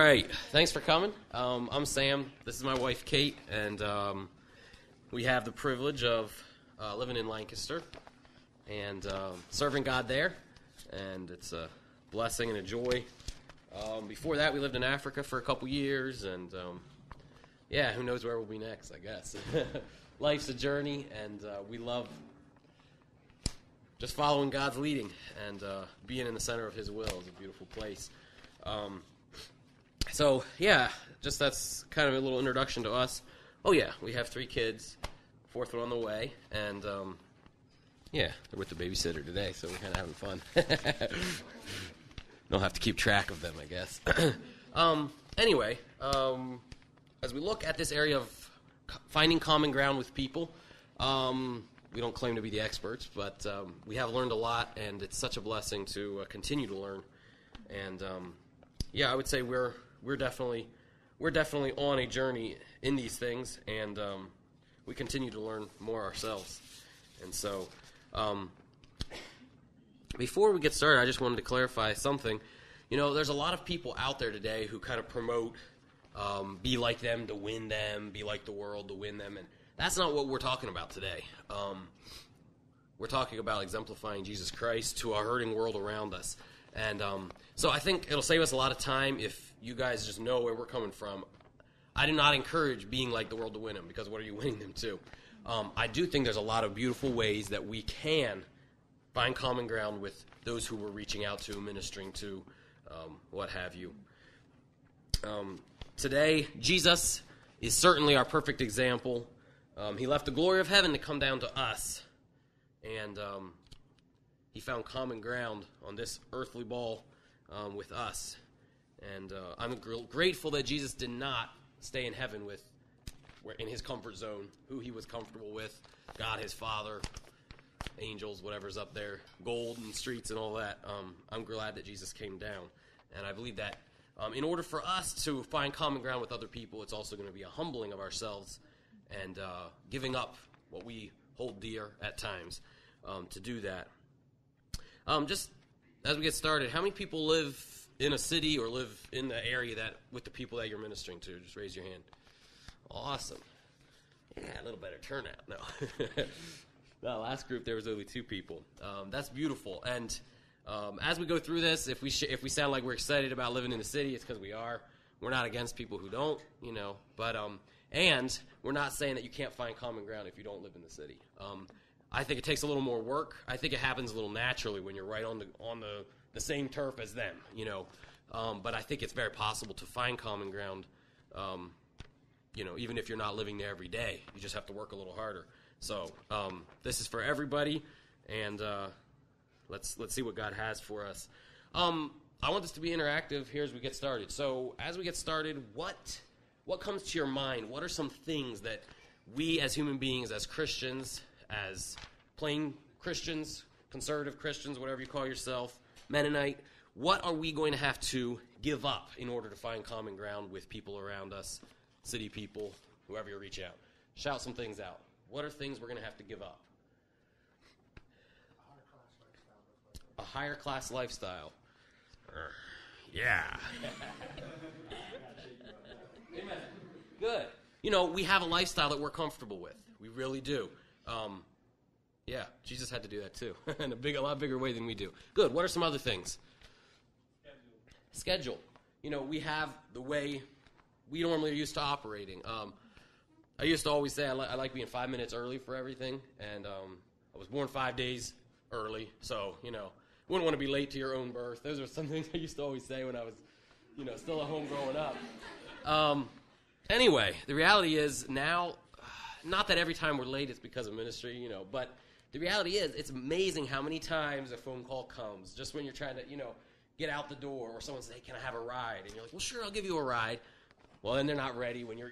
right. Thanks for coming. I'm Sam. This is my wife, Kate, and we have the privilege of living in Lancaster and serving God there, and it's a blessing and a joy. Before that, we lived in Africa for a couple years, and yeah, who knows where we'll be next, I guess. Life's a journey, and we love just following God's leading, and being in the center of His will is a beautiful place. So, yeah, just that's kind of a little introduction to us. Oh, yeah, we have 3 kids, 4th one on the way, and, yeah, they're with the babysitter today, so we're kind of having fun. Don't have to keep track of them, I guess. Anyway, as we look at this area of finding common ground with people, we don't claim to be the experts, but we have learned a lot, and it's such a blessing to continue to learn. And, yeah, I would say we're definitely on a journey in these things, and we continue to learn more ourselves. And so, before we get started, I just wanted to clarify something. You know, there's a lot of people out there today who kind of promote be like them to win them, be like the world to win them, and that's not what we're talking about today. We're talking about exemplifying Jesus Christ to our hurting world around us. And so I think it'll save us a lot of time if you guys just know where we're coming from. I do not encourage being like the world to win them, because what are you winning them to? I do think there's a lot of beautiful ways that we can find common ground with those who we're reaching out to, ministering to, what have you. Today, Jesus is certainly our perfect example. He left the glory of heaven to come down to us, and He found common ground on this earthly ball with us. And I'm grateful that Jesus did not stay in heaven in His comfort zone, who He was comfortable with, God His Father, angels, whatever's up there, gold and streets and all that. I'm glad that Jesus came down. And I believe that in order for us to find common ground with other people, it's also going to be a humbling of ourselves and giving up what we hold dear at times to do that. Just as we get started, how many people live in a city or live in the area that with the people that you're ministering to? Just raise your hand. Awesome. Yeah, a little better turnout. No. The last group, there was only 2 people. That's beautiful. And as we go through this, if we sound like we're excited about living in the city, it's because we are. We're not against people who don't, But and we're not saying that you can't find common ground if you don't live in the city. I think it takes a little more work. I think it happens a little naturally when you're right on the same turf as them, But I think it's very possible to find common ground, even if you're not living there every day. You just have to work a little harder. So this is for everybody, and let's see what God has for us. I want this to be interactive here as we get started. So as we get started, what comes to your mind? What are some things that we as human beings, as Christians, as plain Christians, conservative Christians, whatever you call yourself, Mennonite, what are we going to have to give up in order to find common ground with people around us, city people, whoever you reach out? Shout some things out. What are things we're going to have to give up? A higher class lifestyle. Yeah. Amen. Good. We have a lifestyle that we're comfortable with. We really do. Yeah, Jesus had to do that too, in a lot bigger way than we do. Good. What are some other things? Schedule. We have the way we normally are used to operating. I used to always say I like being 5 minutes early for everything, and I was born 5 days early, so, wouldn't want to be late to your own birth. Those are some things I used to always say when I was, still at home growing up. Anyway, the reality is now, not that every time we're late it's because of ministry, but the reality is it's amazing how many times a phone call comes just when you're trying to, get out the door, or someone says, hey, can I have a ride? And you're like, well, sure, I'll give you a ride. Well, then they're not ready when you're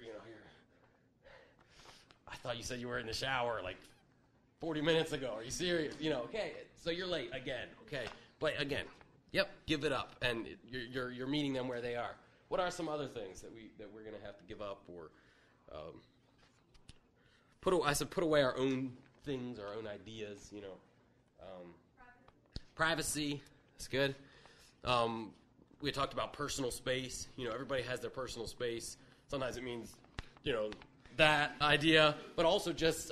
I thought you said you were in the shower like 40 minutes ago. Are you serious? Okay, so you're late again. Okay, but again, yep, give it up, and you're meeting them where they are. What are some other things that we're going to have to give up, or put away our own things, our own ideas? Privacy. That's good. we talked about personal space. Everybody has their personal space. Sometimes it means, that idea, but also just,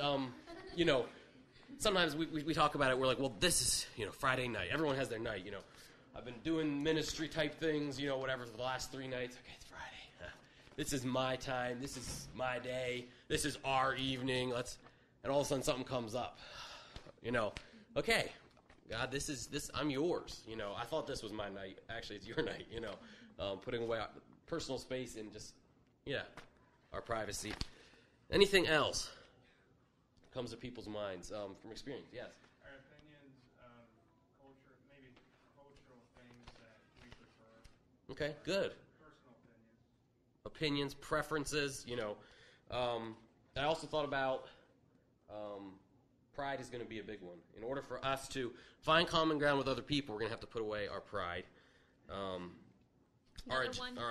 sometimes we talk about it. We're like, well, this is, Friday night. Everyone has their night, I've been doing ministry type things, whatever, for the last 3 nights. Okay, it's Friday. This is my time. This is my day. This is our evening. And all of a sudden something comes up. Okay, God, I'm yours. I thought this was my night. Actually, it's your night, putting away our personal space and just, our privacy. Anything else comes to people's minds from experience? Yes. Our opinions, culture, maybe cultural things that we prefer. Okay, good. Personal opinions. Opinions, preferences, I also thought about pride is going to be a big one. In order for us to find common ground with other people, we're going to have to put away our pride. Our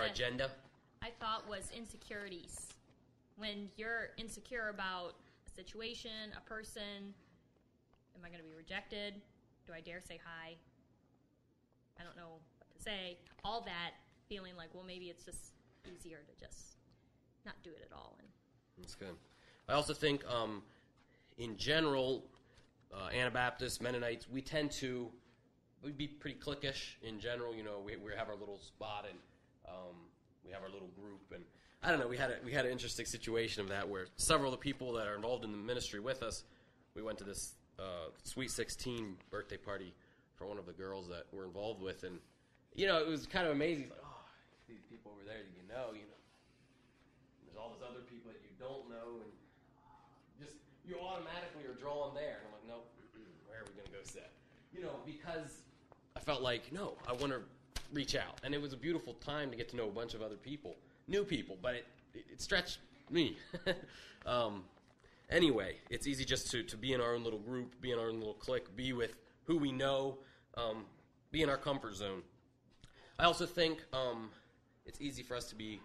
agenda. I thought was insecurities. When you're insecure about a situation, a person, am I going to be rejected? Do I dare say hi? I don't know what to say. All that feeling like, well, maybe it's just easier to just not do it at all. That's good. I also think, in general, Anabaptists, Mennonites, we'd be pretty cliquish in general. We have our little spot and we have our little group, and I don't know. We had an interesting situation of that where several of the people that are involved in the ministry with us, we went to this Sweet 16 birthday party for one of the girls that we're involved with, and it was kind of amazing. Like, these people over there that there's all these other people that you don't know, and just you automatically are drawn there. And I'm like, nope, where are we going to go sit? Because I felt like, no, I want to reach out. And it was a beautiful time to get to know a bunch of other people, new people, but it stretched me. Anyway, it's easy just to be in our own little group, be in our own little clique, be with who we know, be in our comfort zone. I also think it's easy for us to be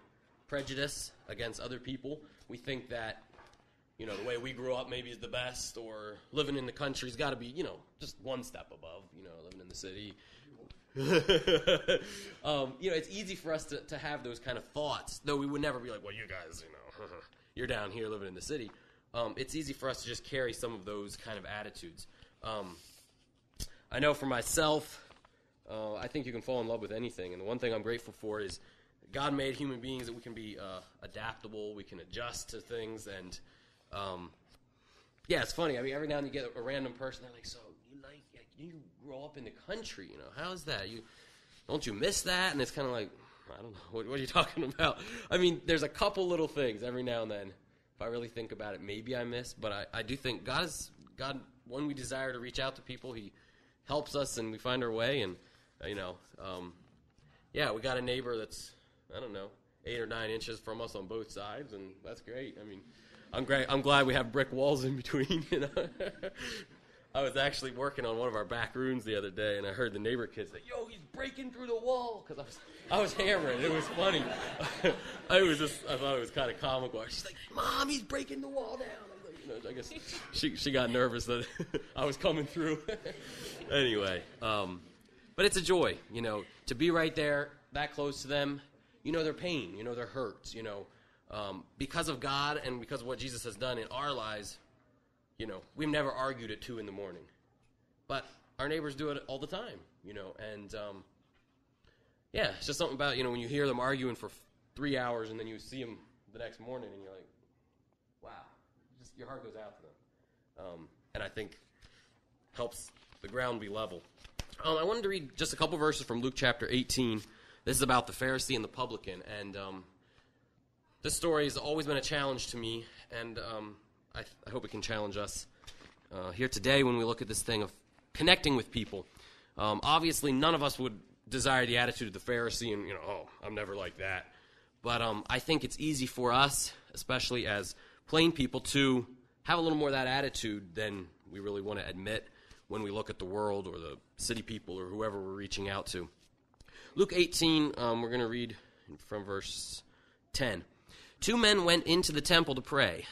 prejudiced against other people. We think that, the way we grew up maybe is the best, or living in the country's got to be, just one step above, living in the city. It's easy for us to have those kind of thoughts, though we would never be like, well, you guys, you're down here living in the city. It's easy for us to just carry some of those kind of attitudes. I know for myself, I think you can fall in love with anything, and the one thing I'm grateful for is God made human beings that we can be adaptable, we can adjust to things, and it's funny. I mean, every now and then you get a random person, they're like, so you grow up in the country, how's that? Don't you miss that? And it's kind of like, I don't know, what are you talking about? I mean, there's a couple little things every now and then, if I really think about it, maybe I miss, but I do think God, when we desire to reach out to people, He helps us and we find our way, and, we got a neighbor that's, 8 or 9 inches from us on both sides, and that's great. I mean, I'm glad we have brick walls in between, I was actually working on one of our back rooms the other day, and I heard the neighbor kids say, "Yo, he's breaking through the wall," because I was hammering. It was funny. I thought it was kind of comical. She's like, "Mom, he's breaking the wall down." I'm like, I guess she got nervous that I was coming through. Anyway, but it's a joy, to be right there, that close to them. Their pain, their hurts, because of God and because of what Jesus has done in our lives. We've never argued at 2 a.m, but our neighbors do it all the time, and it's just something about, when you hear them arguing for 3 hours and then you see them the next morning and you're like, wow, just your heart goes out to them, and I think helps the ground be level. I wanted to read just a couple verses from Luke chapter 18. This is about the Pharisee and the publican, and this story has always been a challenge to me, and I hope it can challenge us here today when we look at this thing of connecting with people. Obviously, none of us would desire the attitude of the Pharisee and, I'm never like that. But I think it's easy for us, especially as plain people, to have a little more of that attitude than we really want to admit when we look at the world or the city people or whoever we're reaching out to. Luke 18, we're going to read from verse 10. 2 men went into the temple to pray.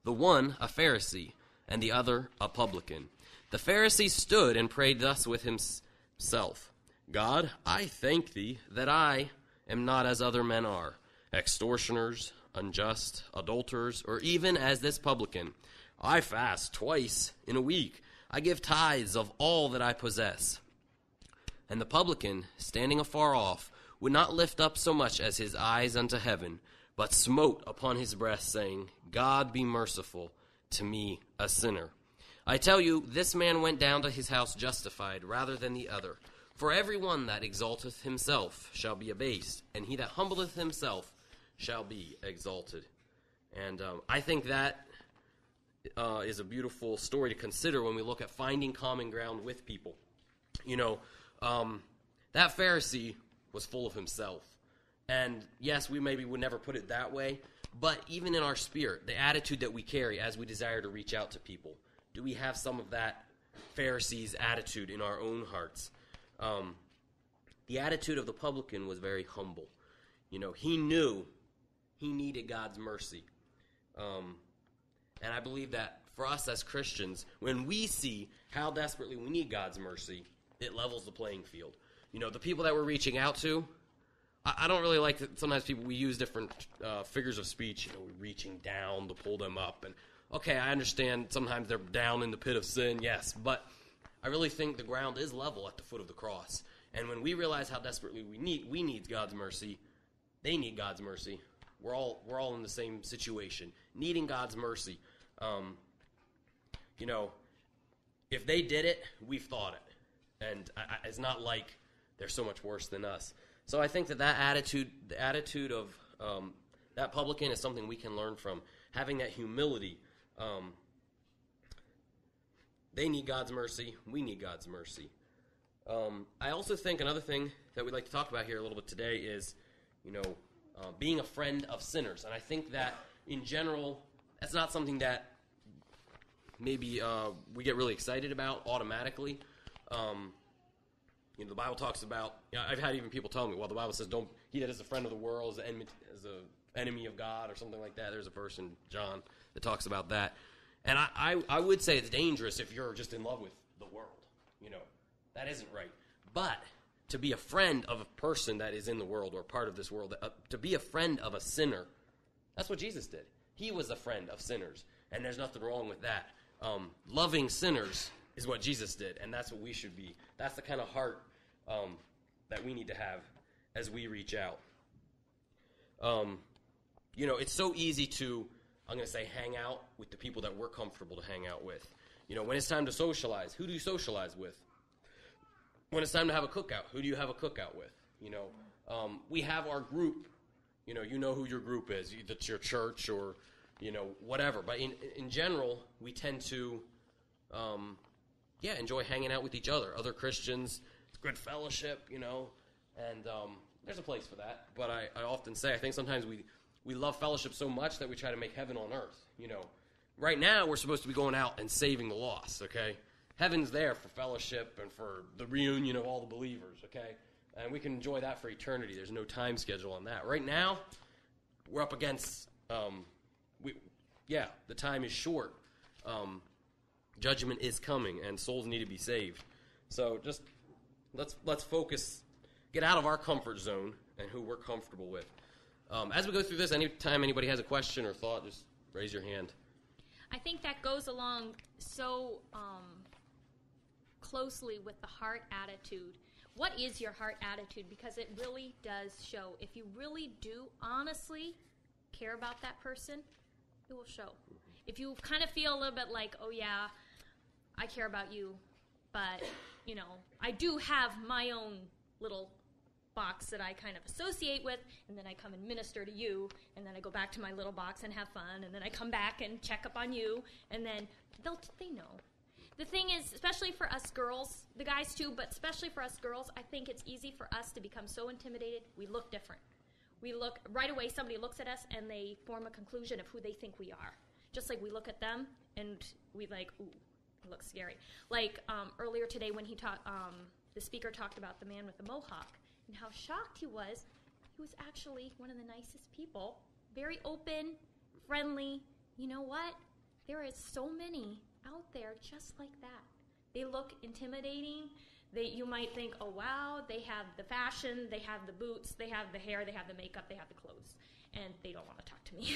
The one a Pharisee, and the other a publican. The Pharisee stood and prayed thus with himself, God, I thank thee that I am not as other men are, extortioners, unjust, adulterers, or even as this publican. I fast twice in a week. I give tithes of all that I possess. And the publican, standing afar off, would not lift up so much as his eyes unto heaven, but smote upon his breast, saying, God be merciful to me, a sinner. I tell you, this man went down to his house justified rather than the other. For every one that exalteth himself shall be abased, and he that humbleth himself shall be exalted. And I think that is a beautiful story to consider when we look at finding common ground with people. You know, that Pharisee was full of himself. And yes, we maybe would never put it that way, but even in our spirit, the attitude that we carry as we desire to reach out to people, do we have some of that Pharisee's attitude in our own hearts? The attitude of the publican was very humble. You know, he knew he needed God's mercy. And I believe that for us as Christians, when we see how desperately we need God's mercy, it levels the playing field. You know, the people that we're reaching out to, I don't really like that sometimes we use different figures of speech. You know, we're reaching down to pull them up. And, okay, I understand sometimes they're down in the pit of sin, yes, but I really think the ground is level at the foot of the cross. And when we realize how desperately we need God's mercy, they need God's mercy. We're all in the same situation, needing God's mercy. You know, if they did it, we've thought it. And it's not like they're so much worse than us. So I think that attitude, the attitude of that publican is something we can learn from. Having that humility. They need God's mercy. We need God's mercy. I also think another thing that we'd like to talk about here a little bit today is, you know, being a friend of sinners. And I think that, in general, that's not something that maybe we get really excited about automatically. You know, the Bible talks about, you know, I've had even people tell me, well, the Bible says, don't, he that is a friend of the world is an enemy of God or something like that. There's a verse in John that talks about that. And I would say it's dangerous if you're just in love with the world. You know, that isn't right. But to be a friend of a person that is in the world or part of this world, to be a friend of a sinner, that's what Jesus did. He was a friend of sinners, and there's nothing wrong with that. Loving sinners is what Jesus did, and that's what we should be. That's the kind of heart that we need to have as we reach out. You know, it's so easy to, I'm going to say, hang out with the people that we're comfortable to hang out with. You know, when it's time to socialize, who do you socialize with? When it's time to have a cookout, who do you have a cookout with? You know, we have our group. You know who your group is. That's your church or, you know, whatever. But in general, we tend to, enjoy hanging out with each other Christians. It's good fellowship, you know, and there's a place for that. But I often say, I think sometimes we love fellowship so much that we try to make heaven on earth. You know, right now we're supposed to be going out and saving the lost, okay? Heaven's there for fellowship and for the reunion of all the believers, okay? And we can enjoy that for eternity. There's no time schedule on that. Right now, we're up against, the time is short. Judgment is coming, and souls need to be saved. So just let's focus, get out of our comfort zone and who we're comfortable with. As we go through this, anytime anybody has a question or thought, just raise your hand. I think that goes along so closely with the heart attitude. What is your heart attitude? Because it really does show. If you really do honestly care about that person, it will show. If you kind of feel a little bit like, oh yeah, I care about you, but, you know, I do have my own little box that I kind of associate with, and then I come and minister to you, and then I go back to my little box and have fun, and then I come back and check up on you, and then they know. The thing is, especially for us girls, the guys too, but especially for us girls, I think it's easy for us to become so intimidated. We look different. We look, right away somebody looks at us and they form a conclusion of who they think we are. Just like we look at them and we like, ooh, it looks scary. Like earlier today when the speaker talked about the man with the mohawk and how shocked he was actually one of the nicest people, very open, friendly. You know what? There is so many out there just like that. They look intimidating. You might think, oh, wow, they have the fashion, they have the boots, they have the hair, they have the makeup, they have the clothes, and they don't want to talk to me.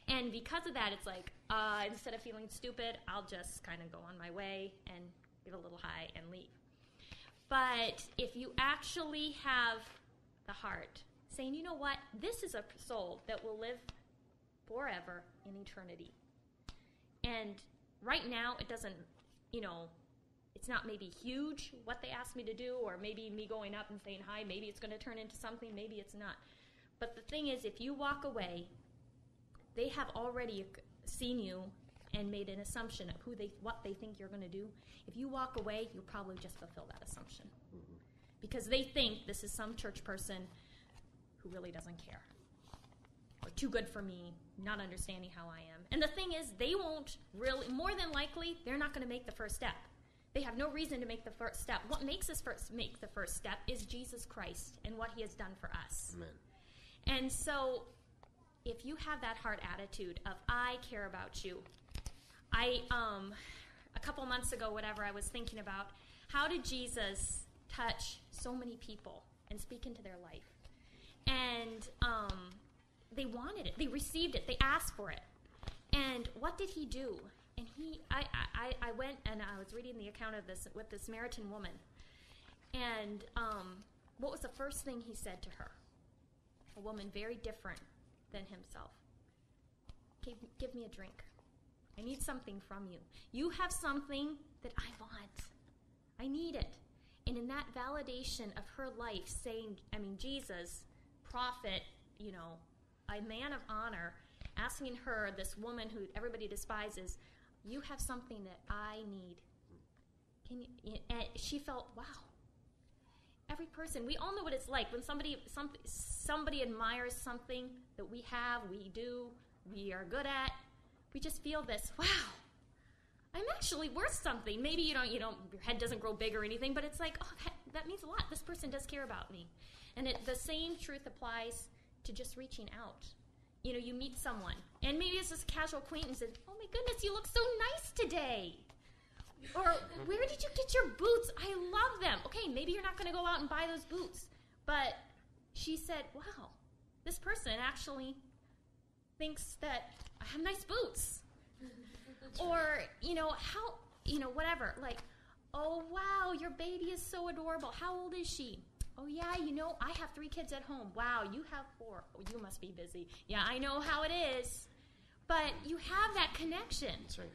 And because of that, it's like, instead of feeling stupid, I'll just kind of go on my way and give a little hi and leave. But if you actually have the heart saying, you know what, this is a soul that will live forever in eternity. And right now, it doesn't, it's not maybe huge what they asked me to do, or maybe me going up and saying hi, maybe it's going to turn into something, maybe it's not. But the thing is, if you walk away, they have already seen you and made an assumption of what they think you're going to do. If you walk away, you'll probably just fulfill that assumption. Mm-hmm. Because they think this is some church person who really doesn't care, or too good for me, not understanding how I am. And the thing is, they won't really, more than likely, they're not going to make the first step. They have no reason to make the first step. What makes us make the first step is Jesus Christ and what he has done for us. Amen. And so if you have that heart attitude of, I care about you. A couple months ago, I was thinking about, how did Jesus touch so many people and speak into their life? And they wanted it. They received it. They asked for it. And what did he do? And I went and I was reading the account of this with the Samaritan woman. And what was the first thing he said to her? A woman very different than himself. Give me a drink. I need something from you. You have something that I want. I need it. And in that validation of her life, saying, Jesus, prophet, a man of honor, asking her, this woman who everybody despises, you have something that I need. And she felt, wow. Every person, we all know what it's like when somebody admires something that we have, we do, we are good at. We just feel this, wow, I'm actually worth something. Maybe you don't, your head doesn't grow big or anything, but it's like, oh, that means a lot. This person does care about me. And the same truth applies to just reaching out. You meet someone, and maybe it's just a casual acquaintance, and, oh my goodness, you look so nice today. Or, where did you get your boots? I love them. Okay, maybe you're not going to go out and buy those boots. But she said, wow, this person actually thinks that I have nice boots. Or, whatever. Like, oh, wow, your baby is so adorable. How old is she? Oh, yeah, I have 3 kids at home. Wow, you have 4. Oh, you must be busy. Yeah, I know how it is. But you have that connection. That's right.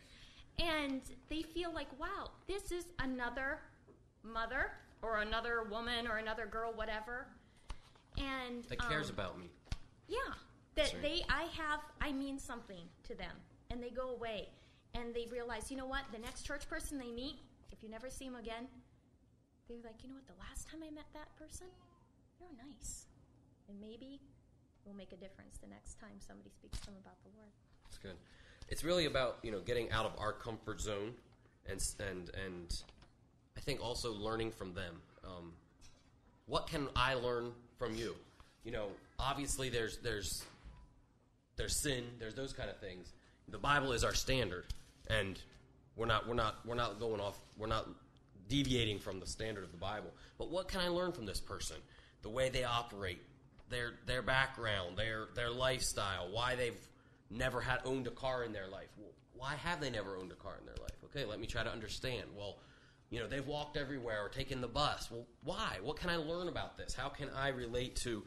And they feel like, wow, this is another mother or another woman or another girl, whatever. And that cares about me. Yeah. That right. I mean something to them. And they go away. And they realize, you know what, the next church person they meet, if you never see them again, they're like, you know what, the last time I met that person, they're nice. And maybe it will make a difference the next time somebody speaks to them about the Lord. That's good. It's really about, getting out of our comfort zone and I think also learning from them. What can I learn from you? Obviously there's sin, there's those kind of things. The Bible is our standard, and we're not going off, we're not deviating from the standard of the Bible. But what can I learn from this person? The way they operate, their background, their lifestyle, why they've never owned a car in their life. Well, why have they never owned a car in their life? Okay, let me try to understand. Well, they've walked everywhere or taken the bus. Well, why? What can I learn about this? How can I relate to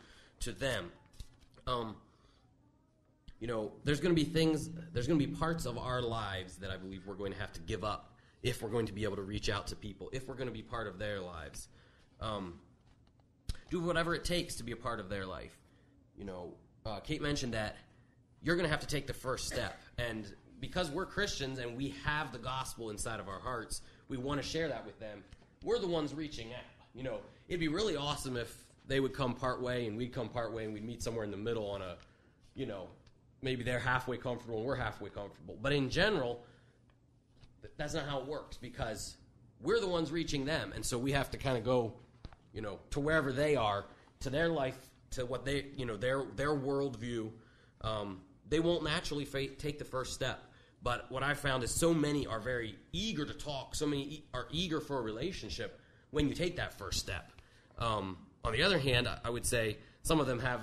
them? There's going to be parts of our lives that I believe we're going to have to give up if we're going to be able to reach out to people, if we're going to be part of their lives. Do whatever it takes to be a part of their life. Kate mentioned that you're going to have to take the first step. And because we're Christians and we have the gospel inside of our hearts, we want to share that with them. We're the ones reaching out. It'd be really awesome if they would come part way and we'd come part way and we'd meet somewhere in the middle on a, maybe they're halfway comfortable and we're halfway comfortable. But in general, that's not how it works because we're the ones reaching them. And so we have to kind of go, to wherever they are, to their life, to what they, their worldview. They won't naturally take the first step. But what I found is so many are very eager to talk. So many are eager for a relationship. when you take that first step. On the other hand, I would say some of them have,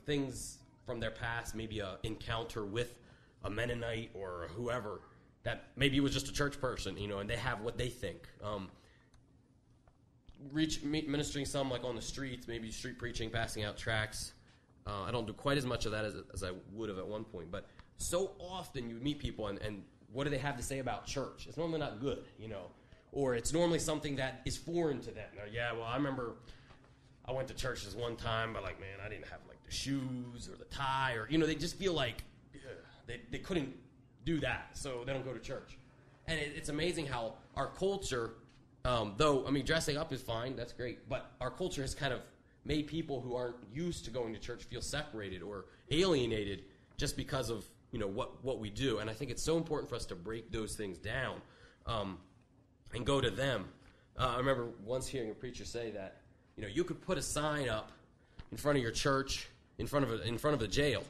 things from their past, maybe an encounter with a Mennonite or whoever that maybe was just a church person, and they have what they think. Ministering some like on the streets, maybe street preaching, passing out tracts. I don't do quite as much of that as I would have at one point, but so often you meet people and what do they have to say about church? It's normally not good, or it's normally something that is foreign to them. Now, I remember I went to church this one time, but man, I didn't have the shoes or the tie, or they just feel like they couldn't do that, so they don't go to church. And it's amazing how our culture, though dressing up is fine, that's great, but our culture has kind of made people who aren't used to going to church feel separated or alienated just because of what we do. And I think it's so important for us to break those things down and go to them. I remember once hearing a preacher say that you could put a sign up in front of your church, in front of the jail,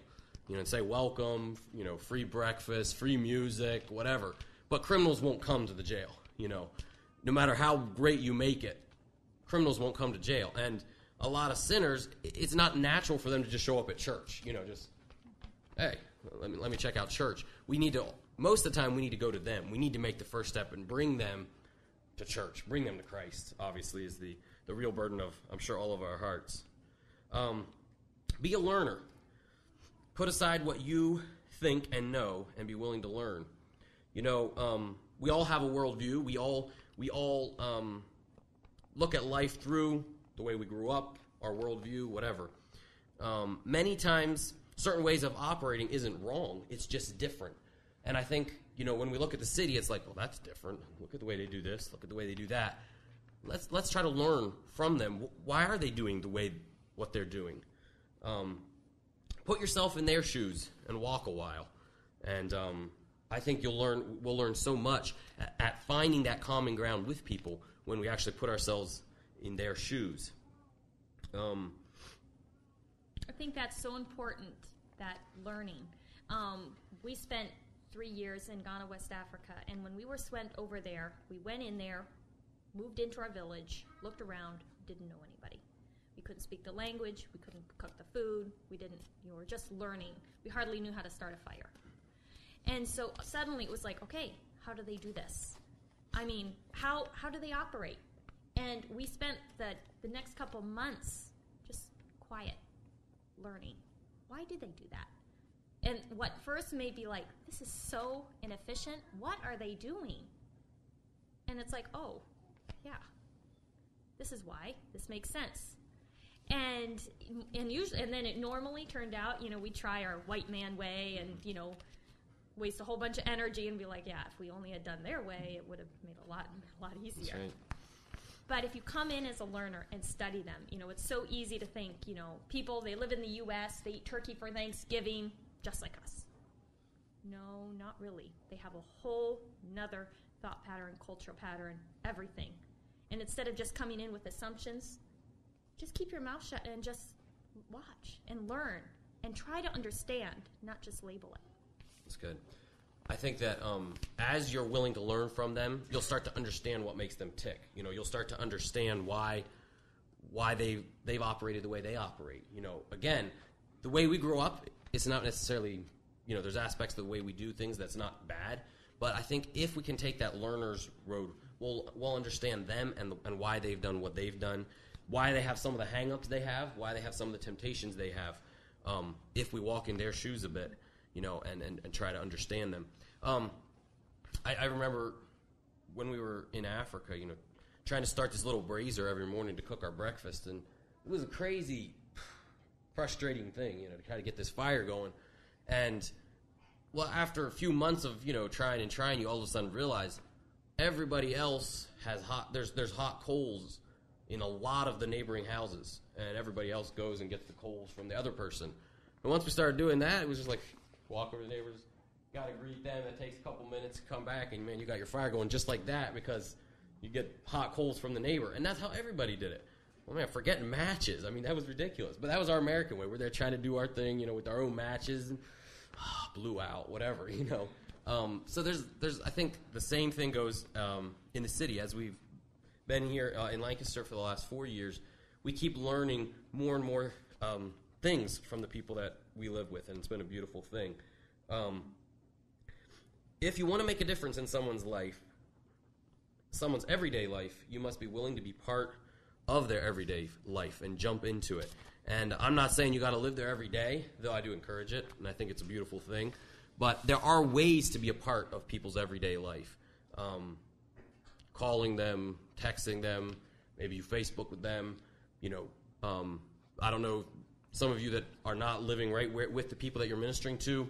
and say welcome, free breakfast, free music, whatever. But criminals won't come to the jail. No matter how great you make it, criminals won't come to jail. And a lot of sinners, it's not natural for them to just show up at church. Just hey, let me check out church. Most of the time we need to go to them. We need to make the first step and bring them to church, bring them to Christ. Obviously, is the real burden of, I'm sure, all of our hearts. Be a learner. Put aside what you think and know, and be willing to learn. We all have a worldview. We all look at life through the way we grew up, our worldview, whatever. Many times, certain ways of operating isn't wrong. It's just different. And I think, when we look at the city, it's like, well, that's different. Look at the way they do this. Look at the way they do that. Let's try to learn from them. Why are they doing what they're doing? Put yourself in their shoes and walk a while. And I think we'll learn so much at finding that common ground with people when we actually put ourselves in their shoes. I think that's so important, that learning. We spent 3 years in Ghana, West Africa, and when we were sent over there, we went in there, moved into our village, looked around, didn't know anybody. We couldn't speak the language, we couldn't cook the food, we were just learning. We hardly knew how to start a fire. And so suddenly it was like, okay, how do they do this? How do they operate? And we spent the next couple months just quiet, learning. Why did they do that? And what first may be like, this is so inefficient, what are they doing? And it's like, oh, yeah, this is why, this makes sense. And then it normally turned out, we try our white man way and, waste a whole bunch of energy and be like, yeah, if we only had done their way, it would have made a lot easier. That's right. But if you come in as a learner and study them, it's so easy to think, people, they live in the U.S., they eat turkey for Thanksgiving, just like us. No, not really. They have a whole nother thought pattern, cultural pattern, everything. And instead of just coming in with assumptions, just keep your mouth shut and just watch and learn and try to understand, not just label it. That's good. I think that as you're willing to learn from them, you'll start to understand what makes them tick. You'll start to understand why they've operated the way they operate. Again, the way we grew up, it's not necessarily, there's aspects of the way we do things that's not bad. But I think if we can take that learner's road, we'll understand them and why they've done what they've done, why they have some of the hang-ups they have, why they have some of the temptations they have, if we walk in their shoes a bit, and try to understand them. I remember when we were in Africa, trying to start this little brazier every morning to cook our breakfast, and it was a crazy, frustrating thing, to try to get this fire going. And, well, after a few months of, trying, you all of a sudden realize everybody else has there's hot coals in a lot of the neighboring houses, and everybody else goes and gets the coals from the other person. And once we started doing that, it was just like, walk over to the neighbors, got to greet them. It takes a couple minutes to come back, and, man, you got your fire going just like that because you get hot coals from the neighbor. And that's how everybody did it. Well, man, forgetting matches. That was ridiculous. But that was our American way. We're there trying to do our thing, with our own matches, and blew out, whatever, So there's I think the same thing goes in the city as we've been here in Lancaster for the last 4 years, we keep learning more and more things from the people that we live with, and it's been a beautiful thing. If you want to make a difference in someone's life, someone's everyday life, you must be willing to be part of their everyday life and jump into it. And I'm not saying you got to live there every day, though I do encourage it, and I think it's a beautiful thing. But there are ways to be a part of people's everyday life. Calling them, texting them, maybe you Facebook with them. I don't know, some of you that are not living right with the people that you're ministering to,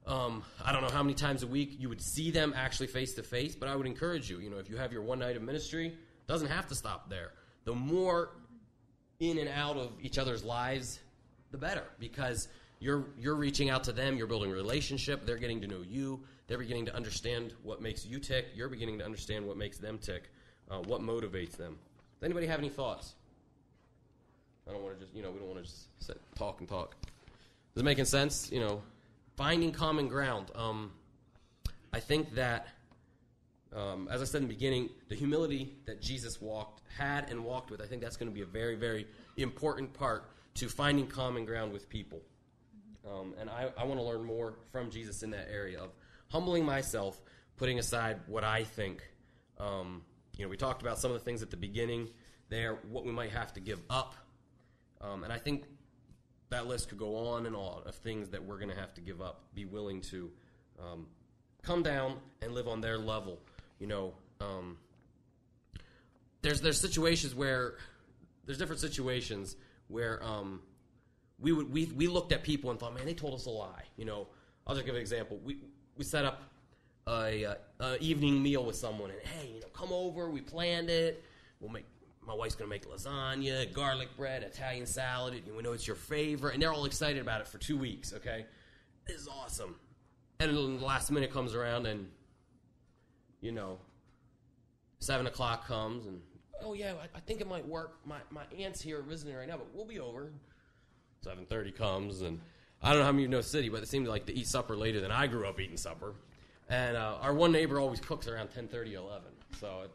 I don't know how many times a week you would see them actually face to face, but I would encourage you, if you have your one night of ministry, it doesn't have to stop there. The more in and out of each other's lives, the better, because you're reaching out to them, you're building a relationship, they're getting to know you, they're beginning to understand what makes you tick, you're beginning to understand what makes them tick, what motivates them. Does anybody have any thoughts? I don't want to just, we don't want to just sit, talk and talk. Is it making sense? Finding common ground. I think that, as I said in the beginning, the humility that Jesus had and walked with, I think that's going to be a very, very important part to finding common ground with people. And I want to learn more from Jesus in that area of humbling myself, putting aside what I think. We talked about some of the things at the beginning there, what we might have to give up. And I think that list could go on and on of things that we're going to have to give up, be willing to come down and live on their level. There's situations where there's different situations where we looked at people and thought, man, they told us a lie. I'll just give an example. We set up a evening meal with someone, and hey, come over. We planned it. My wife's going to make lasagna, garlic bread, Italian salad. We know it's your favorite. And they're all excited about it for 2 weeks, okay? This is awesome. And then the last minute comes around and, 7 o'clock comes and, oh, yeah, I think it might work. My aunt's here visiting right now, but we'll be over. 7:30 comes, and I don't know how many of you know the city, but it seems like they eat supper later than I grew up eating supper. And our one neighbor always cooks around 10:30 or 11. So,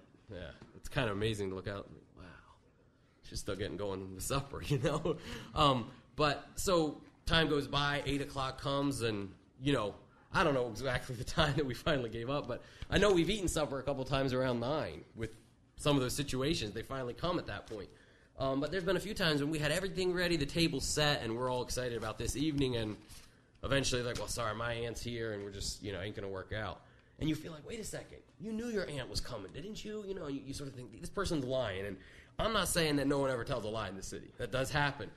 it's kind of amazing to look out. Wow, she's still getting going with supper, But so time goes by, 8 o'clock comes, and, I don't know exactly the time that we finally gave up, but I know we've eaten supper a couple times around 9 with some of those situations. They finally come at that point. But there's been a few times when we had everything ready, the table's set, and we're all excited about this evening, and eventually they're like, well, sorry, my aunt's here, and we're just, ain't going to work out. And you feel like, wait a second, you knew your aunt was coming, didn't you? You sort of think, this person's lying. And I'm not saying that no one ever tells a lie in the city. That does happen.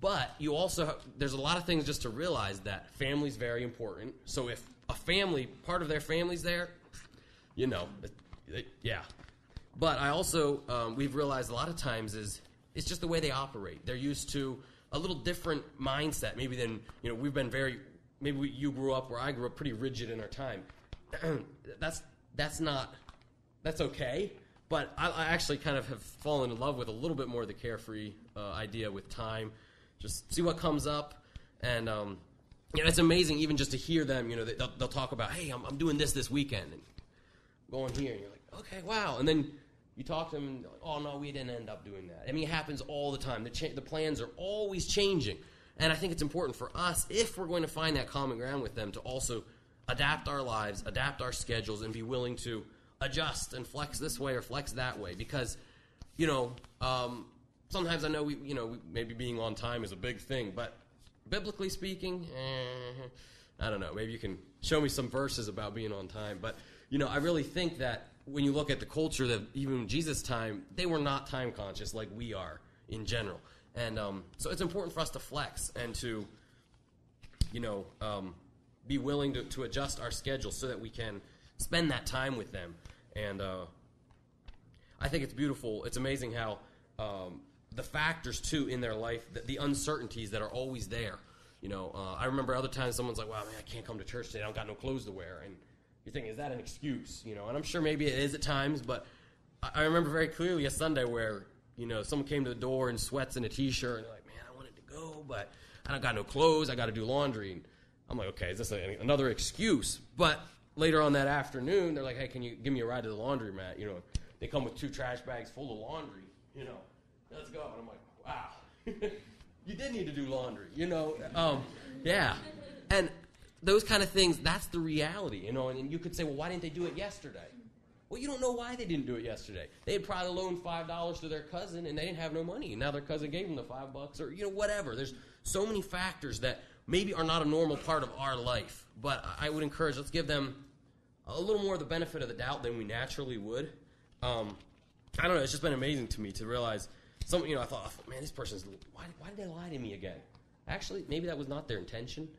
But you also, there's a lot of things just to realize that family's very important. So if a family, part of their family's there, yeah. But I also, we've realized a lot of times it's just the way they operate. They're used to a little different mindset maybe than, we've been you grew up where I grew up pretty rigid in our time. That's okay. But I actually kind of have fallen in love with a little bit more of the carefree idea with time. Just see what comes up. And it's amazing even just to hear them, they'll talk about, hey, I'm doing this weekend. And going here. And you're like, okay, wow. And then you talk to them, and oh, no, we didn't end up doing that. I mean, it happens all the time. The plans are always changing. And I think it's important for us, if we're going to find that common ground with them, to also adapt our lives, adapt our schedules, and be willing to adjust and flex this way or flex that way. Because, sometimes I know maybe being on time is a big thing, but biblically speaking, I don't know. Maybe you can show me some verses about being on time. But, I really think that when you look at the culture that even in Jesus' time, they were not time conscious like we are in general. And so it's important for us to flex and to, be willing to adjust our schedule so that we can spend that time with them. And I think it's beautiful. It's amazing how the factors, too, in their life, the uncertainties that are always there. I remember other times someone's like, wow, man, I can't come to church today. I don't got no clothes to wear. And you're thinking, is that an excuse? And I'm sure maybe it is at times, but I remember very clearly a Sunday where, someone came to the door in sweats and a T-shirt, and they're like, man, I wanted to go, but I don't got no clothes. I got to do laundry. And I'm like, okay, is this another excuse? But later on that afternoon, they're like, hey, can you give me a ride to the laundromat? they come with 2 trash bags full of laundry, let's go. And I'm like, wow, you did need to do laundry, yeah. And those kind of things, that's the reality, and you could say, well, why didn't they do it yesterday? Well, you don't know why they didn't do it yesterday. They had probably loaned $5 to their cousin, and they didn't have no money, and now their cousin gave them the $5, or, whatever. There's so many factors that maybe are not a normal part of our life, but I would encourage, let's give them a little more of the benefit of the doubt than we naturally would. I don't know, it's just been amazing to me to realize, I thought, man, this person's, why did they lie to me again? Actually, maybe that was not their intention.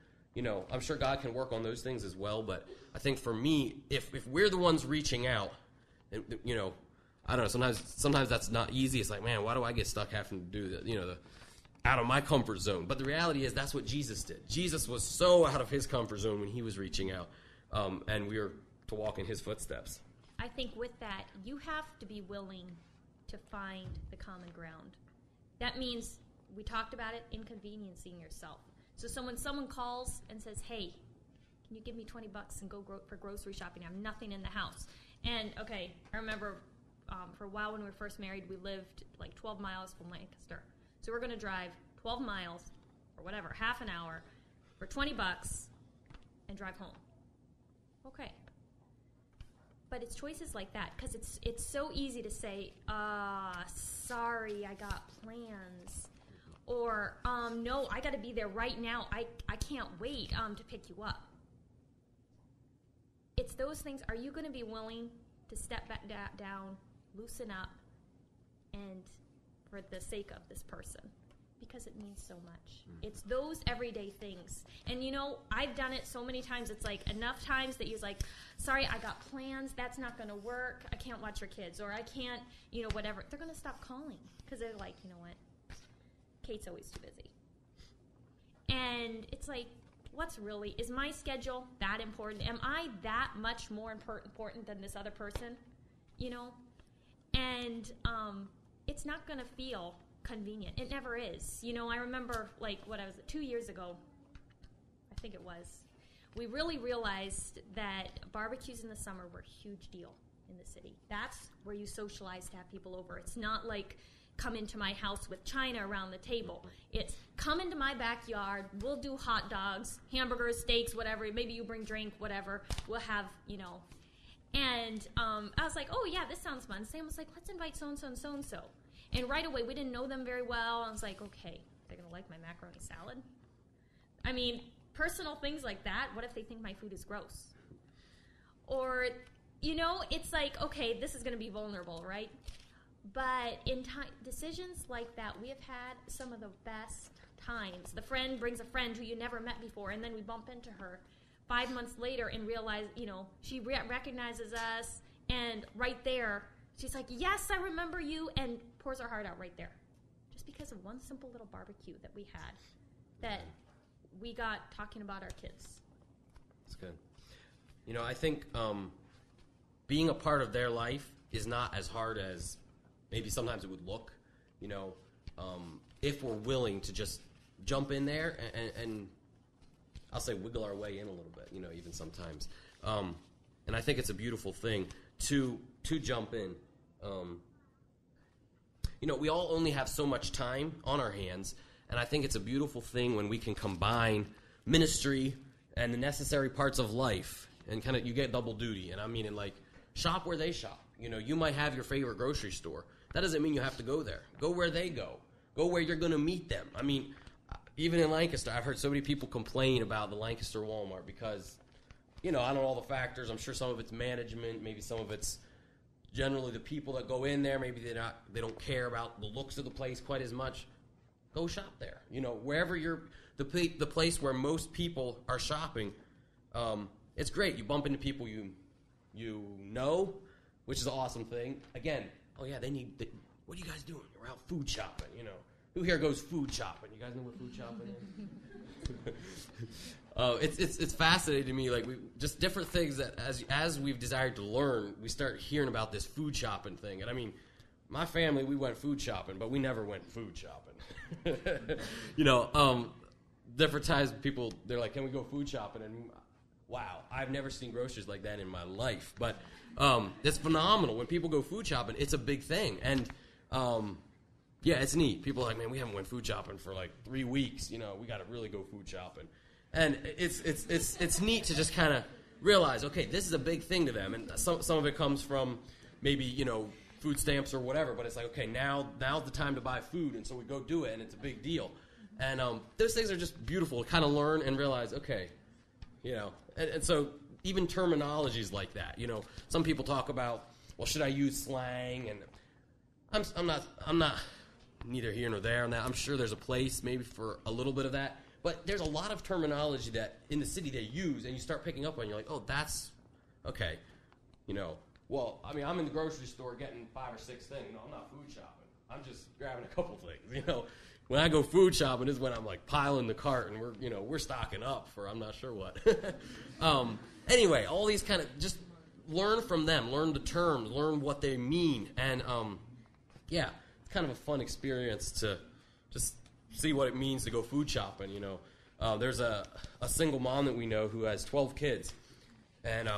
I'm sure God can work on those things as well, but I think for me, if we're the ones reaching out, and, I don't know, sometimes that's not easy. It's like, man, why do I get stuck having to do the out of my comfort zone? But the reality is that's what Jesus did. Jesus was so out of his comfort zone when he was reaching out, and we are to walk in his footsteps. I think with that, you have to be willing to find the common ground. That means, we talked about it, inconveniencing yourself. So someone calls and says, hey, can you give me $20 and go for grocery shopping? I have nothing in the house. And, okay, I remember for a while when we were first married, we lived like 12 miles from Lancaster. So we're going to drive 12 miles or whatever, half an hour for $20 and drive home. Okay. But it's choices like that, because it's so easy to say, sorry, I got plans. Or, no, I got to be there right now. I can't wait to pick you up. It's those things. Are you going to be willing to step back down, loosen up, and for the sake of this person? Because it means so much. It's those everyday things. And, I've done it so many times. It's like enough times that you're like, sorry, I got plans. That's not going to work. I can't watch your kids. Or I can't, whatever. They're going to stop calling because they're like, you know what? Kate's always too busy. And it's like, is my schedule that important? Am I that much more important than this other person? And it's not going to feel convenient. It never is. I remember, 2 years ago, I think it was, we really realized that barbecues in the summer were a huge deal in the city. That's where you socialize to have people over. It's not like come into my house with china around the table. It's come into my backyard, we'll do hot dogs, hamburgers, steaks, whatever, maybe you bring drink, whatever, we'll have, And I was like, oh yeah, this sounds fun. Sam was like, let's invite so-and-so and so-and-so. And right away, we didn't know them very well. I was like, okay, they're going to like my macaroni salad? I mean, personal things like that, what if they think my food is gross? Or, it's like, okay, this is going to be vulnerable, right? But in decisions like that, we have had some of the best times. The friend brings a friend who you never met before, and then we bump into her 5 months later and realize, she recognizes us, and right there, she's like, yes, I remember you, and pours her heart out right there. Just because of one simple little barbecue that we had that we got talking about our kids. That's good. I think being a part of their life is not as hard as maybe sometimes it would look, if we're willing to just jump in there and I'll say wiggle our way in a little bit, even sometimes. And I think it's a beautiful thing to jump in. We all only have so much time on our hands, and I think it's a beautiful thing when we can combine ministry and the necessary parts of life, and kind of you get double duty. And I mean, shop where they shop. You might have your favorite grocery store. That doesn't mean you have to go there. Go where they go. Go where you're going to meet them. I mean, even in Lancaster, I've heard so many people complain about the Lancaster Walmart because, I don't know all the factors. I'm sure some of it's management. Maybe some of it's generally the people that go in there. Maybe they don't care about the looks of the place quite as much. Go shop there. Wherever you're, the place where most people are shopping, it's great. You bump into people you know, which is an awesome thing. Again, oh yeah, what are you guys doing? You're out food shopping, Who here goes food shopping? You guys know what food shopping is? It's fascinating to me, just different things that as we've desired to learn, we start hearing about this food shopping thing. And I mean, my family, we went food shopping, but we never went food shopping. Different times people, they're like, can we go food shopping? And wow, I've never seen groceries like that in my life. But it's phenomenal. When people go food shopping, it's a big thing. And, yeah, it's neat. People are like, man, we haven't went food shopping for like 3 weeks. You know, we got to really go food shopping. And it's neat to just kind of realize, okay, this is a big thing to them. And some of it comes from maybe, you know, food stamps or whatever. But it's like, okay, now's the time to buy food. And so we go do it, and it's a big deal. And those things are just beautiful to kind of learn and realize, okay, you know. And so even terminologies like that, you know, some people talk about, well, should I use slang? And I'm not neither here nor there on that. I'm sure there's a place maybe for a little bit of that. But there's a lot of terminology that in the city they use, and you start picking up on, you're like, oh, that's, okay, you know. Well, I mean, I'm in the grocery store getting 5 or 6 things. You know, I'm not food shopping. I'm just grabbing a couple things, you know. When I go food shopping is when I'm, like, piling the cart, and we're stocking up for I'm not sure what. Anyway, all these kind of, just learn from them. Learn the terms. Learn what they mean. And, yeah, it's kind of a fun experience to just see what it means to go food shopping, you know. There's a single mom that we know who has 12 kids, and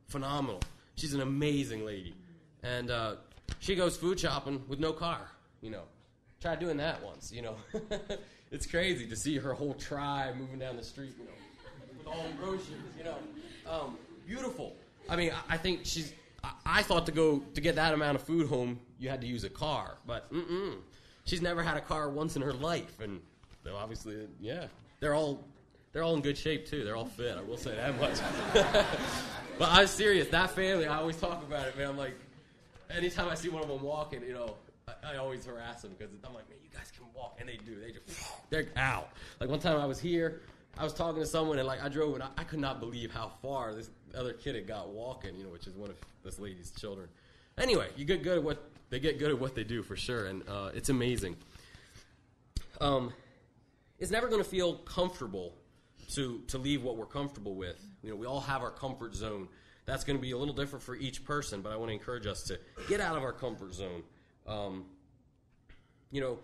phenomenal. She's an amazing lady. And she goes food shopping with no car, you know. Tried doing that once, you know. It's crazy to see her whole tribe moving down the street, you know, with all the groceries, you know. Beautiful. I mean, I think I thought to get that amount of food home, you had to use a car, but she's never had a car once in her life, and obviously, yeah, they're all in good shape too. They're all fit. I will say that much. But I'm serious. That family, I always talk about it, man. I'm like, anytime I see one of them walking, you know, I always harass them because I'm like, man, you guys can walk, and they do. They're out. Like one time I was here, I was talking to someone, and like I drove, and I could not believe how far this other kid had got walking, you know, which is one of this lady's children. Anyway, they get good at what they do for sure, and it's amazing. It's never going to feel comfortable to leave what we're comfortable with. You know, we all have our comfort zone. That's going to be a little different for each person, but I want to encourage us to get out of our comfort zone. You know,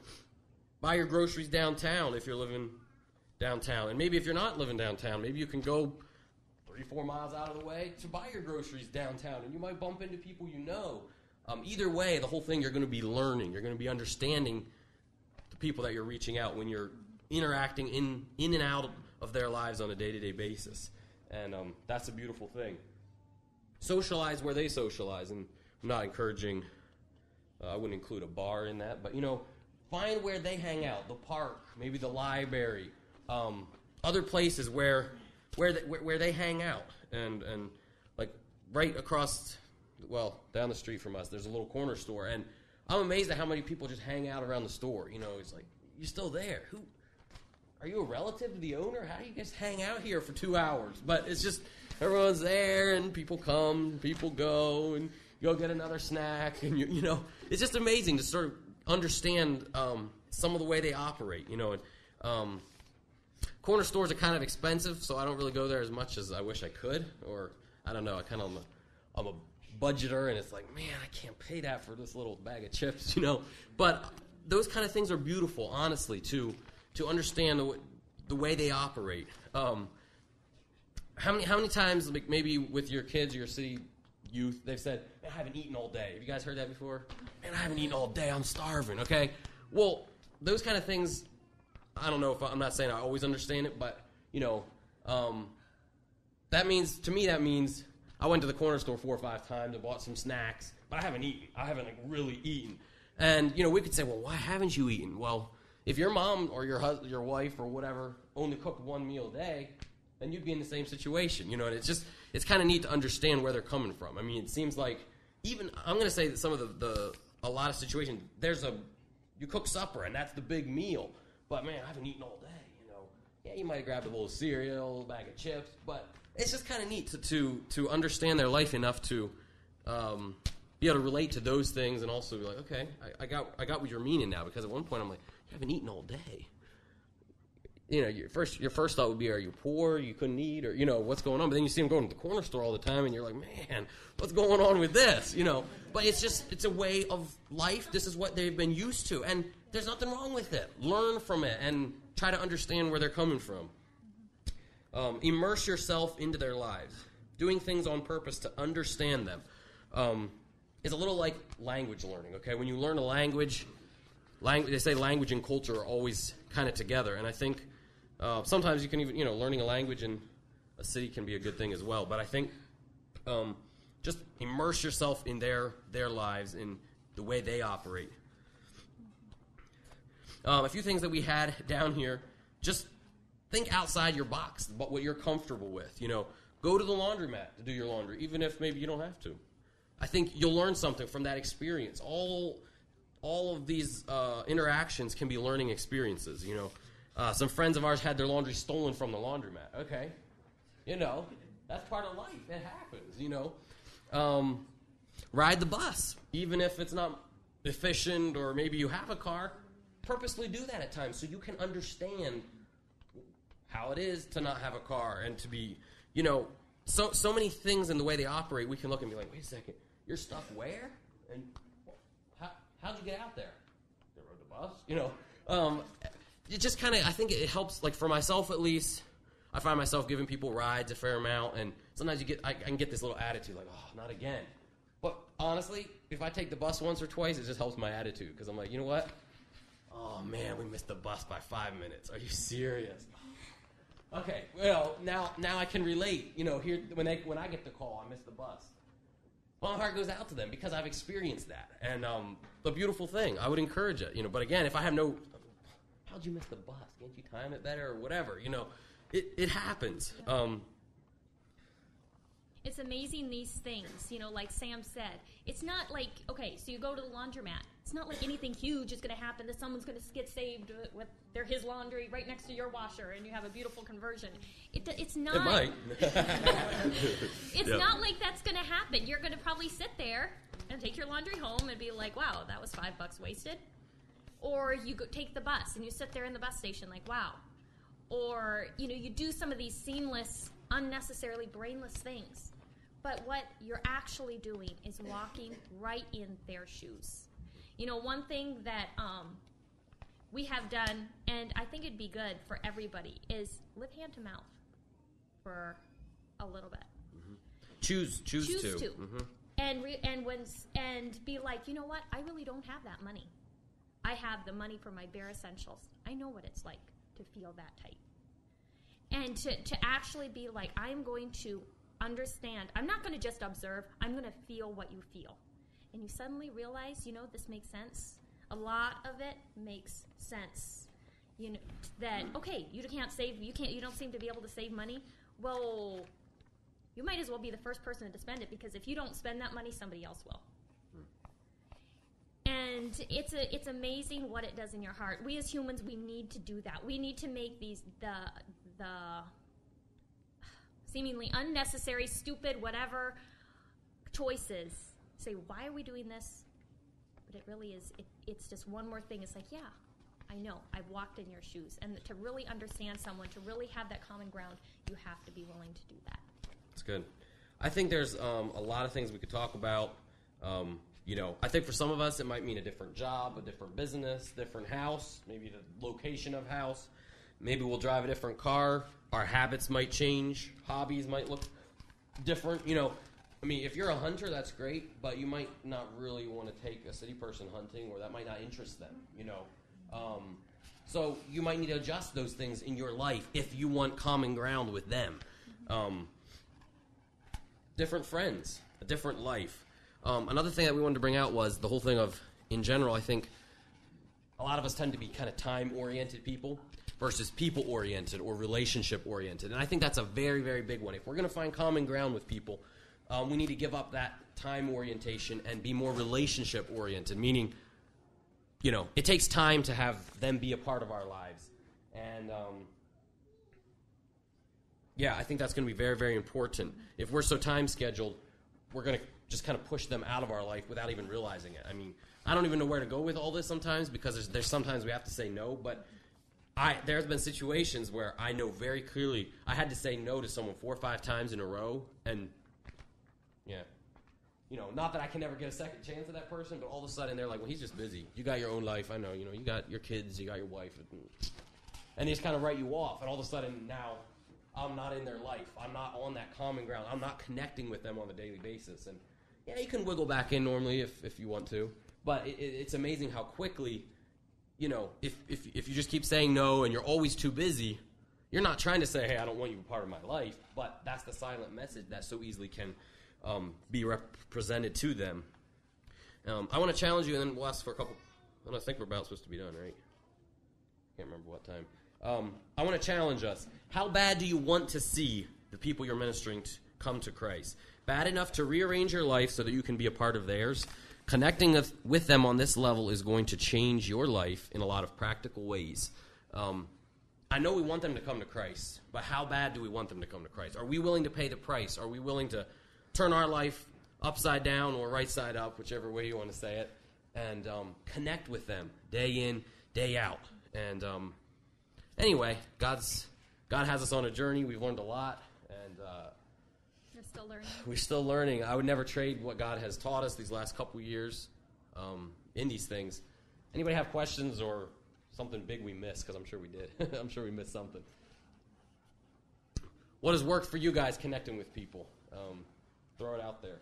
buy your groceries downtown if you're living downtown. And maybe if you're not living downtown, maybe you can go 3-4 miles out of the way to buy your groceries downtown, and you might bump into people you know. Either way, the whole thing, you're going to be learning. You're going to be understanding the people that you're reaching out when you're interacting in and out of their lives on a day-to-day basis. And that's a beautiful thing. Socialize where they socialize. And I'm not encouraging, I wouldn't include a bar in that, but, you know, find where they hang out, the park, maybe the library, other places where they hang out. And like right across, well, down the street from us, there's a little corner store, and I'm amazed at how many people just hang out around the store. You know, it's like, you're still there. Who are you, a relative to the owner? How do you guys hang out here for 2 hours? But it's just, everyone's there, and people come, people go, and go get another snack, and you know, it's just amazing to sort of understand some of the way they operate, you know. And corner stores are kind of expensive, so I don't really go there as much as I wish I could, or I don't know, I'm a budgeter, and it's like, man, I can't pay that for this little bag of chips, you know. But those kind of things are beautiful, honestly, to understand the way they operate. How many times, like maybe with your kids or your city youth, they've said, man, I haven't eaten all day. Have you guys heard that before? Man, I haven't eaten all day. I'm starving, okay? Well, those kind of things, I don't know if I'm not saying I always understand it, but, you know, that means I went to the corner store 4 or 5 times and bought some snacks, but I haven't eaten. I haven't really eaten. And, you know, we could say, well, why haven't you eaten? Well, if your mom or your wife or whatever only cooked one meal a day, then you'd be in the same situation, you know. And it's kind of neat to understand where they're coming from. I mean, it seems like even I'm going to say that some of a lot of situations, you cook supper and that's the big meal, but man, I haven't eaten all day, you know. Yeah, you might have grabbed a bowl of cereal, a bag of chips, but it's just kind of neat to understand their life enough to be able to relate to those things, and also be like, okay, I got what you're meaning now, because at one point I'm like, I haven't eaten all day. You know, your first thought would be, are you poor? You couldn't eat, or you know what's going on? But then you see them going to the corner store all the time, and you're like, man, what's going on with this? You know, but it's a way of life. This is what they've been used to, and there's nothing wrong with it. Learn from it and try to understand where they're coming from. Immerse yourself into their lives. Doing things on purpose to understand them is a little like language learning, okay? When you learn a language, they say language and culture are always kind of together. And I think sometimes you can even, learning a language in a city can be a good thing as well. But I think just immerse yourself in their lives, in the way they operate. A few things that we had down here, just think outside your box, about what you're comfortable with. Go to the laundromat to do your laundry, even if maybe you don't have to. I think you'll learn something from that experience. All of these interactions can be learning experiences. Some friends of ours had their laundry stolen from the laundromat. Okay, that's part of life. It happens. Ride the bus, even if it's not efficient, or maybe you have a car. Purposely do that at times so you can understand how it is to not have a car and to be, so many things in the way they operate. We can look and be like, wait a second, your stuff where? And how'd you get out there? They rode the bus. It just kind of, I think it helps, like for myself at least, I find myself giving people rides a fair amount, and sometimes I can get this little attitude like, oh, not again. But honestly, if I take the bus once or twice, it just helps my attitude, because I'm like, you know what? Oh, man, we missed the bus by 5 minutes. Are you serious? Okay, well, now I can relate. Here when I get the call, I missed the bus. Well, my heart goes out to them because I've experienced that. And a beautiful thing. I would encourage it. But again, if I have how'd you miss the bus? Can't you time it better or whatever? It happens. It's amazing, these things, like Sam said. It's not like, okay, so you go to the laundromat. It's not like anything huge is going to happen, that someone's going to get saved with his laundry right next to your washer and you have a beautiful conversion. It's not. It might. It's not like that's going to happen. You're going to probably sit there and take your laundry home and be like, wow, that was $5 wasted. Or you take the bus and you sit there in the bus station like, wow. Or, you do some of these seamless, unnecessarily brainless things. But what you're actually doing is walking right in their shoes. One thing that we have done, and I think it'd be good for everybody, is live hand to mouth for a little bit. Mm-hmm. Choose to. Mm-hmm. And be like, you know what? I really don't have that money. I have the money for my bare essentials. I know what it's like to feel that tight. And to actually be like, I'm going to understand. I'm not going to just observe. I'm going to feel what you feel. And you suddenly realize, this makes sense. A lot of it makes sense. That, okay, you don't seem to be able to save money. Well, you might as well be the first person to spend it, because if you don't spend that money, somebody else will. And it's amazing what it does in your heart. We as humans, we need to do that. We need to make the seemingly unnecessary, stupid, whatever choices. Say, why are we doing this? But it really is, it's just one more thing. It's like, yeah, I know. I've walked in your shoes. And to really understand someone, to really have that common ground, you have to be willing to do that. That's good. I think there's a lot of things we could talk about. I think for some of us, it might mean a different job, a different business, different house, maybe the location of house. Maybe we'll drive a different car. Our habits might change. Hobbies might look different. If you're a hunter, that's great, but you might not really want to take a city person hunting, or that might not interest them, So you might need to adjust those things in your life if you want common ground with them. Different friends, a different life. Another thing that we wanted to bring out was the whole thing of, in general, I think a lot of us tend to be kind of time-oriented people versus people-oriented or relationship-oriented. And I think that's a very, very big one. If we're going to find common ground with people, we need to give up that time orientation and be more relationship-oriented, meaning, it takes time to have them be a part of our lives. And, I think that's going to be very, very important. If we're so time-scheduled, we're going to just kind of push them out of our life without even realizing it. I don't even know where to go with all this sometimes, because there's sometimes we have to say no, but there's been situations where I know very clearly I had to say no to someone 4 or 5 times in a row, and not that I can never get a second chance at that person, but all of a sudden they're like, well, he's just busy. You got your own life. I know, you got your kids, you got your wife, and they just kind of write you off, and all of a sudden now I'm not in their life. I'm not on that common ground. I'm not connecting with them on a daily basis. And yeah, you can wiggle back in normally if you want to, but it's amazing how quickly, you know, if you just keep saying no and you're always too busy, you're not trying to say, hey, I don't want you a part of my life, but that's the silent message that so easily can be represented to them. I want to challenge you, and then we'll ask for a couple. I think we're about supposed to be done, right? Can't remember what time. I want to challenge us. How bad do you want to see the people you're ministering to come to Christ? Bad enough to rearrange your life so that you can be a part of theirs? Connecting with them on this level is going to change your life in a lot of practical ways. I know we want them to come to Christ, but how bad do we want them to come to Christ? Are we willing to pay the price? Are we willing to turn our life upside down or right side up, whichever way you want to say it, and connect with them day in, day out? And anyway, God has us on a journey. We've learned a lot, and You're still learning. we're still learning. I would never trade what God has taught us these last couple years in these things. Anybody have questions or something big we missed? Because I'm sure we did. I'm sure we missed something. What has worked for you guys connecting with people? Throw it out there.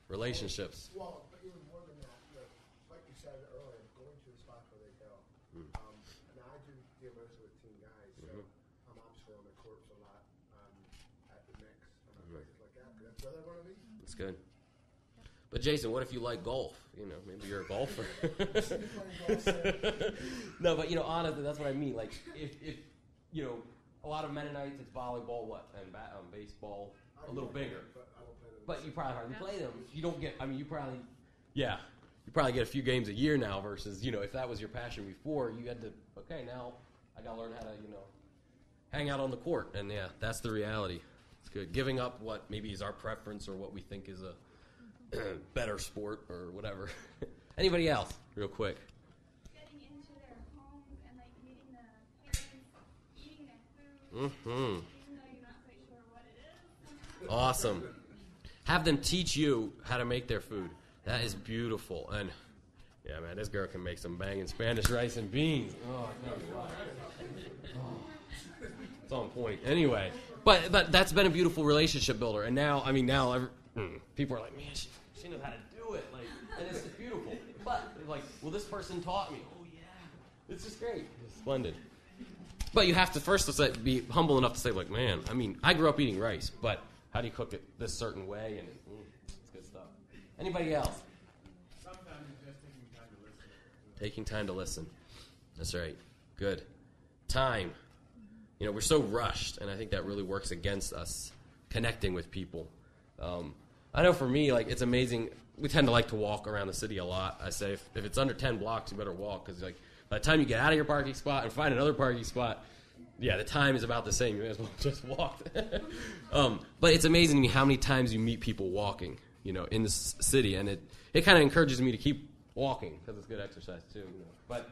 Relationships. Well, but even more than that, like you said earlier, going to the spots where they go. Now I do deal mostly with teen guys, so I'm obviously on the courts a lot, at the mix, places like that. 'Cause that's where they want to be. That's good. But Jason, what if you like golf? You know, maybe you're a golfer. No, but honestly, that's what I mean. Like, if a lot of Mennonites, it's volleyball, and baseball, a little bigger. But I don't play them. But you probably hardly play them. You don't get. You probably get a few games a year now. Versus, if that was your passion before, you had to. Okay, now I got to learn how to, hang out on the court, and yeah, that's the reality. It's good. Giving up what maybe is our preference or what we think is a better sport or whatever. Anybody else, real quick? Getting into their homes and meeting the parents, eating their food, even though you're not quite sure what it is. Awesome. Have them teach you how to make their food. That is beautiful. And yeah, man, this girl can make some banging Spanish rice and beans. Oh, I tell you what. It's on point. Anyway, but that's been a beautiful relationship builder. And now, people are like, man, she knows how to do it. And it's beautiful. But well, this person taught me. Oh yeah, it's just great. It's splendid. But you have to first be humble enough to say, man, I grew up eating rice, but how do you cook it this certain way? And it's good stuff. Anybody else? Sometimes it's just taking time to listen. Taking time to listen. That's right. Good. Time. We're so rushed, and I think that really works against us connecting with people. I know for me, it's amazing. We tend to like to walk around the city a lot. I say if it's under 10 blocks, you better walk, because by the time you get out of your parking spot and find another parking spot, yeah, the time is about the same. You may as well just walk. But it's amazing to me how many times you meet people walking, in the city, and it kind of encourages me to keep walking because it's good exercise too. But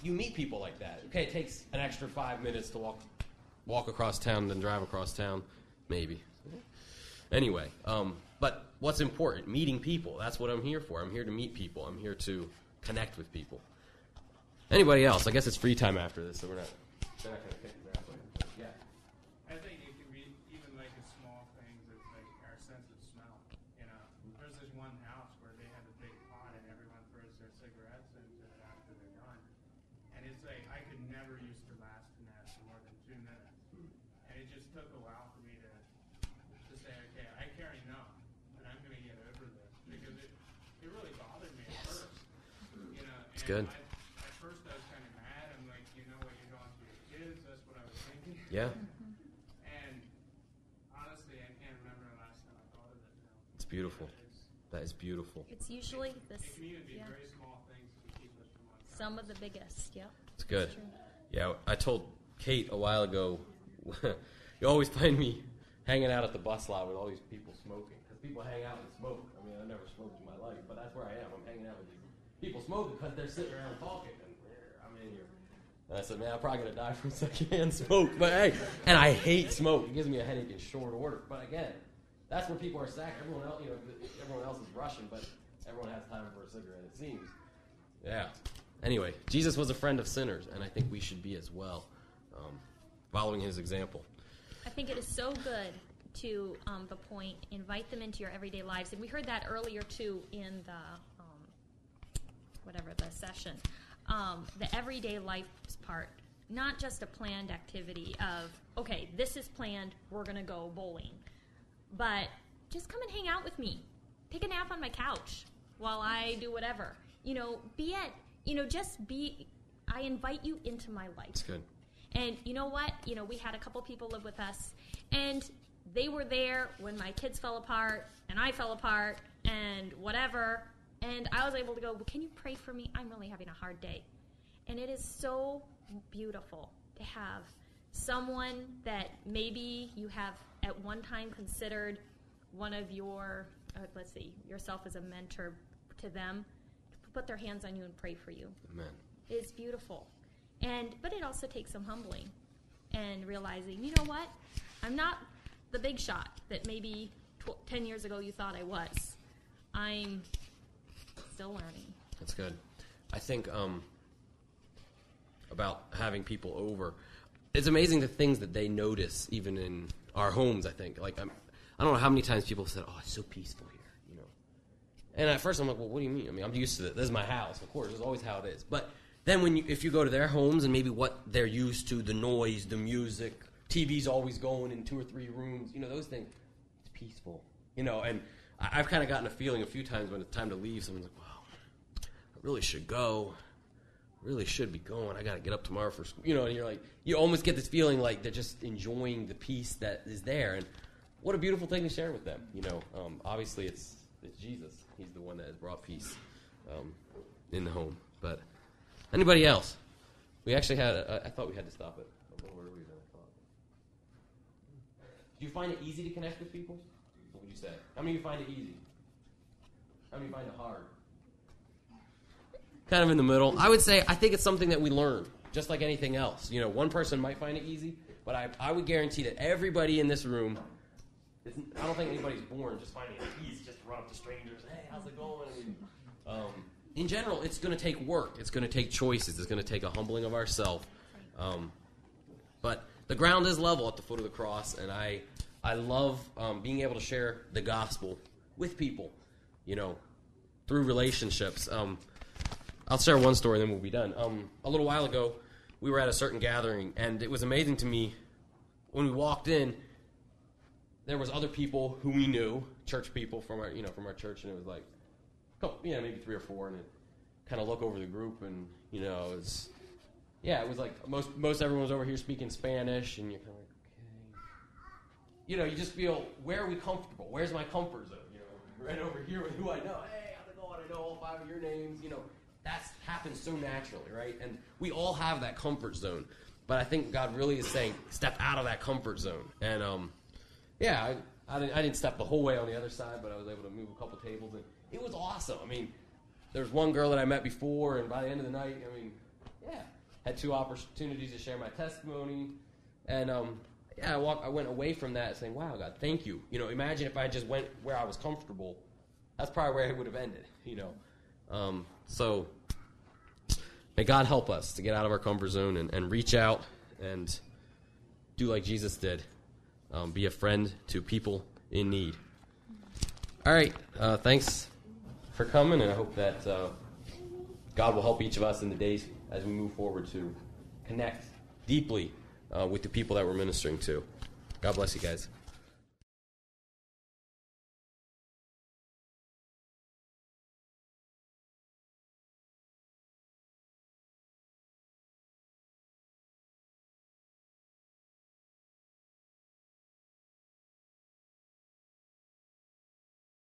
you meet people like that. Okay, it takes an extra 5 minutes to walk across town, then drive across town, maybe. Anyway, but what's important? Meeting people. That's what I'm here for. I'm here to meet people. I'm here to connect with people. Anybody else? I guess it's free time after this, so they're not going to kick me out. Yeah. I think it can be even a small things. It's our sense of smell. There's this one house where they have a big pot and everyone throws their cigarettes into it after they're done. And it's I could never used to last in that for more than 2 minutes. And it just took a while for me to say, okay, I carry enough, and I'm going to get over this, because it really bothered me at first. It's good. At first I was kind of mad. I'm like, what you're going through your kids? That's what I was thinking. Yeah. And honestly, I can't remember the last time I thought of it now. It's beautiful. That is beautiful. It's usually this. It can even be very small things to keep us from one Some of the biggest. Yep. It's good. True. Yeah, I told Kate a while ago, you always find me hanging out at the bus lot with all these people smoking. Because people hang out and smoke. I never smoked in my life, but that's where I am. I'm hanging out with these people smoking because they're sitting around talking. And I'm in here. And I said, man, I'm probably going to die from secondhand smoke. But hey, and I hate smoke. It gives me a headache in short order. But again, that's where people are sacked. Everyone else is rushing, but everyone has time for a cigarette, it seems. Yeah. Anyway, Jesus was a friend of sinners, and I think we should be as well, following his example. I think it is so good to the point, invite them into your everyday lives. And we heard that earlier, too, in the, the session. The everyday life part, not just a planned activity of, okay, this is planned, we're going to go bowling. But just come and hang out with me. Take a nap on my couch while I do whatever. I invite you into my life. That's good. And you know what? We had a couple people live with us, and they were there when my kids fell apart, and I fell apart, and whatever. And I was able to go, well, can you pray for me? I'm really having a hard day. And it is so beautiful to have someone that maybe you have at one time considered one of your, yourself as a mentor to them, to put their hands on you and pray for you. Amen. It's beautiful. But it also takes some humbling and realizing, you know what? I'm not the big shot that maybe 10 years ago you thought I was. I'm still learning. That's good. I think about having people over, it's amazing the things that they notice even in our homes, I think. Like, I don't know how many times people have said, oh, it's so peaceful here, And at first I'm like, well, what do you mean? I mean, I'm used to it. This is my house. Of course, this is always how it is. But then if you go to their homes and maybe what they're used to, the noise, the music, TV's always going in 2 or 3 rooms, those things, it's peaceful. And I've kind of gotten a feeling a few times when it's time to leave, someone's like, wow, I really should go. Really should be going. I got to get up tomorrow for school. And you're like, you almost get this feeling like they're just enjoying the peace that is there. And what a beautiful thing to share with them. Obviously it's Jesus. He's the one that has brought peace in the home. But anybody else? We actually had, I thought we had to stop it. I don't know where we were going to stop. Do you find it easy to connect with people? What would you say? How many of you find it easy? How many find it hard? Kind of in the middle. I would say I think it's something that we learn, just like anything else. One person might find it easy, but I would guarantee that everybody in this room, I don't think anybody's born just finding it easy just to run up to strangers. Hey, how's it going? In general, it's going to take work. It's going to take choices. It's going to take a humbling of ourselves. But the ground is level at the foot of the cross, and I love being able to share the gospel with people, through relationships. I'll share one story, then we'll be done. A little while ago, we were at a certain gathering, and it was amazing to me when we walked in. There was other people who we knew, church people from our church, and it was like, maybe 3 or 4, and it kind of look over the group, and it was like most everyone was over here speaking Spanish, and you're kind of like, okay, you just feel, where are we comfortable? Where's my comfort zone? Right over here with who I know. Hey, how's it going? I know all 5 of your names. That happens so naturally, right? And we all have that comfort zone. But I think God really is saying, step out of that comfort zone. And, I didn't step the whole way on the other side, but I was able to move a couple tables. And it was awesome. I mean, there was one girl that I met before, and by the end of the night, had 2 opportunities to share my testimony. And, I went away from that saying, wow, God, thank you. Imagine if I just went where I was comfortable. That's probably where it would have ended, So may God help us to get out of our comfort zone and reach out and do like Jesus did. Be a friend to people in need. All right. Thanks for coming, and I hope that God will help each of us in the days as we move forward to connect deeply with the people that we're ministering to. God bless you guys.